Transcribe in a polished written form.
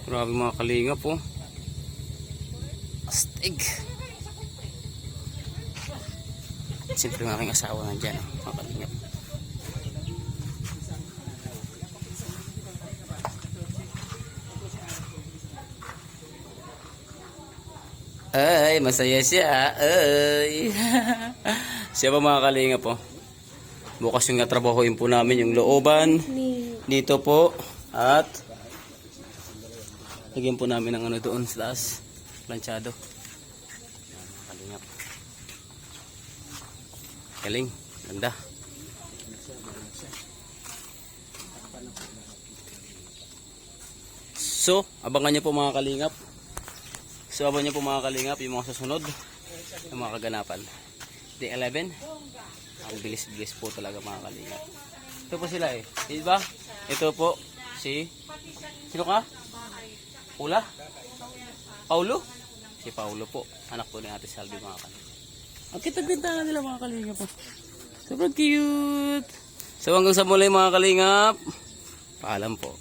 Grabe mga kalingap po. Astig. Siyempre mga aking asawa nandyan, mga kalingap. Ay, masaya siya. Ay. Siya ba mga kalingap po? Bukas yung natrabahoin po namin yung looban. Dito po. At lagyan po namin ng ano doon sa taas. Planchado. Mga kalingap. Galing. Ganda. So, abangan nyo po mga kalingap. So, abangan nyo po mga kalingap yung mga susunod ng mga kaganapan. Day 11. Ang bilis-bilis po talaga mga kalingap. Ito po sila eh. Diba? Ito po si... Sino ka? Paula? Paulo? Si Paulo po. Anak po ni Ate Salvi mga kalingap. Ang kitag-ganda nila mga kalingap po. Sobrang cute. So hanggang sa muli mga kalingap. Paalam po.